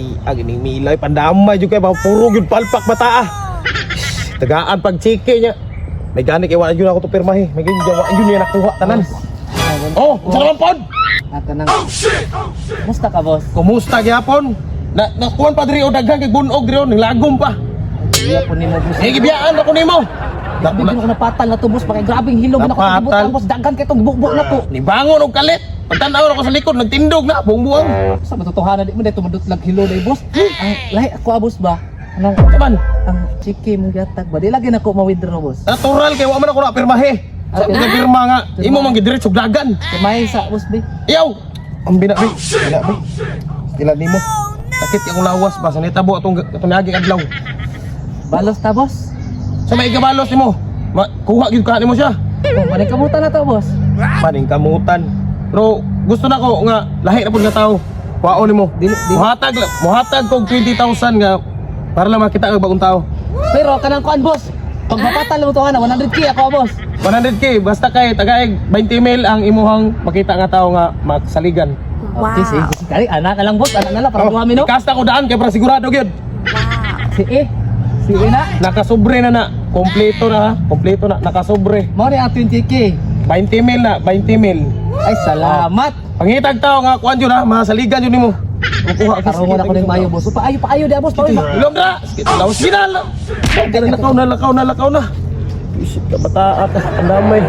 Di agning milay pandamay jud kay puro gyud palpak bata ah. Tagaan pag chike nya. May gani kay wa jud ako to pirmahi. May gyud wa jud niya nakuha tanan. Oh, sa naman pod. Ato nang. Musta ka, boss? Kumusta gyapon? Nakuan pa diri o daghan kay bunog diri ning lagom pa. Iya po nimo, boss. Ay gibiyaan ako nimo. Grabe ko napatal na to, boss. Bakit grabing hilong na ko Napatal? gibutan, boss. Daghan kay tong bukbuk na to. Ni bangon og kalit. Pagtan-aw ako sa likod nagtindog na buong-buong. Sa matotohanan di mo dito madutlag hilo day, boss. Ang lahi ako, boss ba? Anong Taman, ang chiki mong gatag ba? Di lagi na ko ma-withdraw, boss. natural kay wa man ako na pirmahi. Sa pirma nga, imo man gidiretso og dagan. Kumay sa, boss, ba? Iyaw! Ang binabi. Binabi. Kailan nimo? Sakit yung lawas ba? Sa nitabo atong naging adlaw. Balos ta, boss. Sa may gabalos nimo. Kuha gyud ka nimo siya. Oh, maning kamutan na to, boss. Maning kamutan. Pero gusto na ko nga lahi na pud nga tao. Kuhaon nimo. Dili. Muhatag kog 20,000 nga para lang makita ang bagong tao. Pero kanang kuan, boss. Pag mapatal mo to na 100k ako, boss. 100k basta kay tagaig 20 mil ang imuhang makita nga tao nga magsaligan. Okay, sige. Kali, anak ka lang, boss. Anak na lang, para duha mino. Ikasta ko daan kay para sigurado gyud. Sige. Sige na. Nakasobre na. Kompleto na ha. Kompleto na. Nakasobre. Mo ni ang 20k. 20 mil na. 20 mil. Ay, salamat. Pangitag tao nga kuan jud ha. Masaligan jud nimo. Kukuha Karoon mo na ko ng mayo, boss. Paayo di, boss. Paayo. Ilom na. Lawas ginal. Lakaw na. Isip ka bata at ang damay.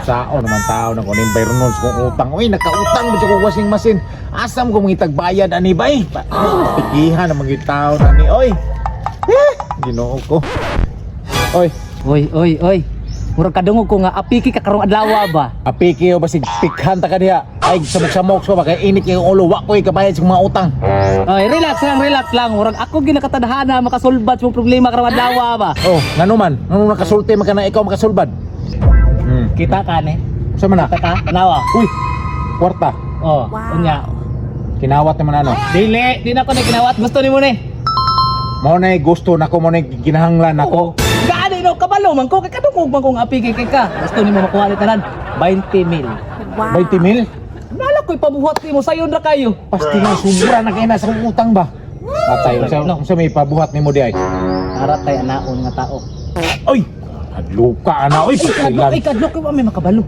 Sao naman tao na kunin Bayronons kung utang. Uy, nakautang mo ko washing machine. Asam ko mga tagbayad ani bay. Pikihan ang mga tao na ni. Oy. Ginoo ko. Oy. Oy. Murag kadungog ko nga apiki ka karong adlaw ba? Apiki o basig pikhan ta ka diha. Ay samok-samok so ba kay init yung ulo wa ko'y kabayad sa mga utang. Oy, relax lang. Murag ako ginakatadhana makasulbad sa problema karong adlaw ba? Oh, ngano man? Ngano nakasulti man ka na ikaw makasulbad? Kita ka ni. Sa man na? Kita ka? Tanawa. Uy. Kwarta. Oh, unya. Kinawat naman ano? Di na ko na kinawat. Gusto ni mo ni. Mo na gusto nako mo na ginahanglan nako. Gaano no kabalo man ko kay kadungog man kong apiki kay ka. Gusto ni mo makuha ni tanan 20 mil. 20 mil? Nala ko'y pabuhat ni mo sayon ra kayo. Pasti nga sobra na kay na sa kong utang ba? Atay, sa may pabuhat nimo di ay. Para tay anaon nga tao. Oy! Adluka ana, oy pasilan. Ikadlo ko may makabalo.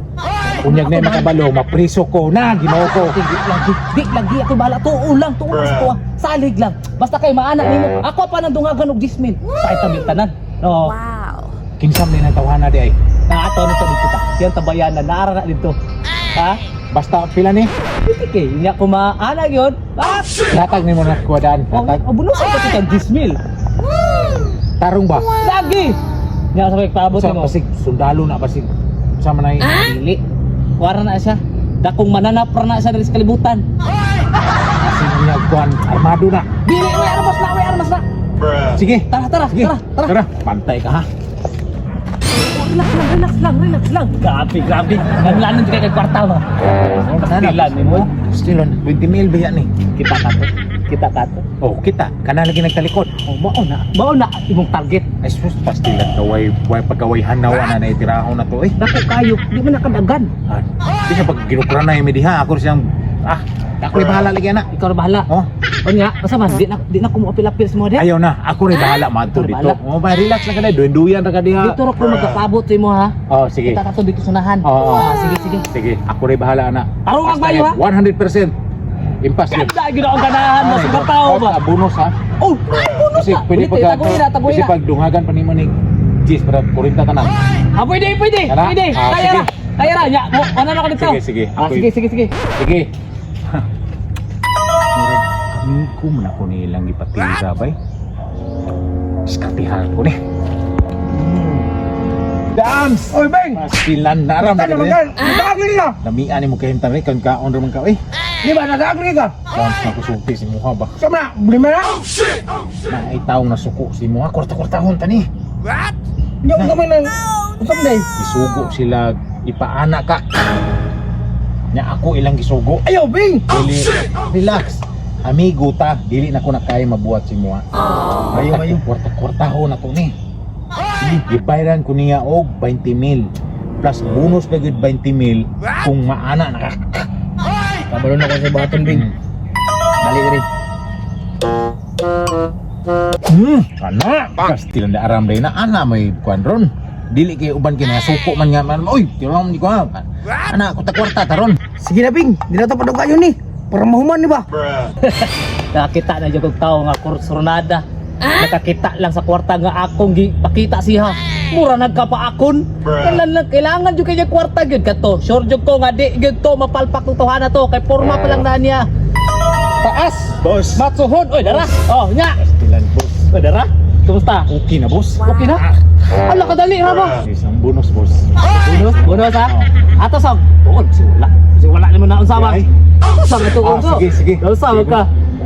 Unyag na yung makabalo, mapriso ko na, ginoo ko. Di lagi ako bala tuon lang sa ko. Salig lang. Basta kay maana nimo. Ako pa nang dungagan og 10 mil. Sa itabi tanan. No. Kinsam ni natawana di ay. Naato na to dito ta. Yan tabayanan naara na dito. Ha? Basta pila ni, Okay, inya ko maana gyud. Ah! latag nimo na kuwadaan. Latag. Bunos ko kita 10 mil. Tarong ba? Lagi. Nya sa paabot Sa mo. pasig sundalo na pasig. Sama na Dili. Kuwara na siya. Dakong mananap ra na siya diri sa kalibutan. Pasig niya kuan armado na. Dili may armas na. Sige. Tara. Tara, pantay ka ha. Relax lang. Grabe. Nanglanan di kay kwarta ba? Pastilan ni mo. Still on 20 mil ba yan eh? Kita ka to. Oh, kita. Kana lagi nagtalikod. Oh, mao na imong target. Ay sus, pastilan ka way pagkaway hanawa na naitirahon na to eh. Dako kayo, di man nakadagan. Di sa pag ginukra na yung mediha, ako siyang, ako rin bahala lagi na. Ikaw ra bahala. Oh, Unya, basta man di na ko mo apil-apil sa mo de. ayaw na, ako rin bahala manto Ikaw rin dito. bahala. Oh, ba, relax lang ka na, duyan ra ka diha. Dito ra ko magkapabot sa imo ha. Oh, sige. Kita ka to dito sunahan. Oo. Sige. Sige, ako rin bahala na. Tarong ang bayo, ha? 100%. Impas yun. Ganda gina ang ganahan mo sa tao ba? Bonus ha. Oh, bonus Kasi na. pwede Ulit, taguin na. kasi pag dungagan pa nimo ni Gis para 40 tanan. Pwede. Tara. Kaya ra. Nya, mo ano na ko dito? Sige. Sige. Sige. Murag kami ko man ako nilang ipatira bay. Skatihan ko ni. Dance! Oy beng. Pastilan na aram. Ano man kan? Nagagli ka. Lamian ni mo kahimtan rin kan kaon ra man ka eh. Di ba nagagli ka? Dance na kusulti si Muha ba? Sama, buli mo na. Na ay taong nasuko si Muha kwarta-kwartahon tani. Yung kami nang usap day. Isugo sila ipaana ka. Nya ako ilang gisugo. Ayaw beng. Dili, relax. Amigo ta, dili na ko na kaya mabuhat si Muha. Ayaw. Kwarta-kwartahon na to ni. Gibayran ko niya og 20 mil. Plus bonus na gud 20 mil kung maana na ka. Kabalo na ko sa baton beng. Dali rin. Kana, kastilan na aram day na ana may kuan ron. Dili kay uban kina suko man nga man. Oy, tiram ni ko ha. Ana ko ta kwarta taron. Sige na, Bing. Di na ito padong kayo ni. Para mahuman ni ba? Nakakita na yung tao nga kursunada. Nakakita lang sa kwarta nga akong pakita siya. Mura nagkapaakon. Kailangan yung kanya kwarta yun. Kato, sure yung ko nga di yun to mapalpak ng tuhana to. Kay forma pa lang na niya. Taas! Boss. Matsuhon! Oy, dara! Oh, nya! Kastilan boss. Oy, dara! Kumusta? Okay na boss. Okay na? Ala, kadali ha ba? Isang bonus boss. Bonus ha? Ato sa... Tuon, kasi wala. Kasi wala naman na unsama. Ay. Sa ito ko. Sige, sige. Unsama ka.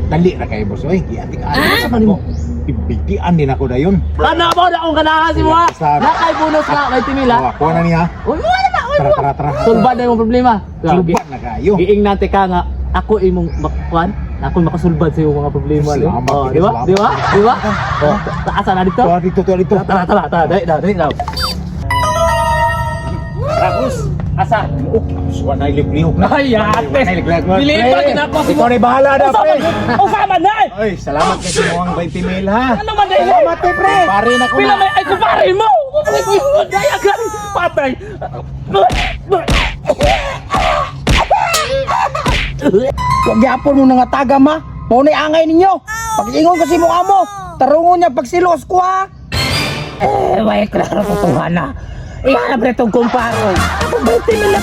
Dali na kayo boss. Oy, giati-ati sa kanimo. Ibigtian din ako dayon. Kana mo na akong kanahan si mo ha? Nakay bonus na, may timila. Kuha na niya. Uy, wala na! Uy, Tara, tara, tara. Sulbad na yung problema. Sulban na kayo. Iing nate ka nga, ako imong makuan, ako makasulbad sa iyong mga problema. Salamat, Oh, sige, di ba? salamat. Di ba? Di ba? Oh, taasan na dito. Tuwa dito, tuwa dito. Tara, tara, tara, dali na. Ragus, asa? Suwa na iliplihok na. Ay, ate. Dilipat din ako. Ikaw na bahala na, pre. Usama na! Oy, salamat kasi mo ang 20 mil ha. Ano man dahil? Salamat eh, pre. Pare na ko Pila na. may ay kumpare mo! Kumpare ko yun! Daya ka! Patay! Huwag yapon mo nga tagam ha. Maunay angay ninyo. Pag-ingon kasi mukha mo. Tarungon niya pagsilos ko ha. May klaro ko tuhana. Ihanap na itong kumparo. Ako ba ito nila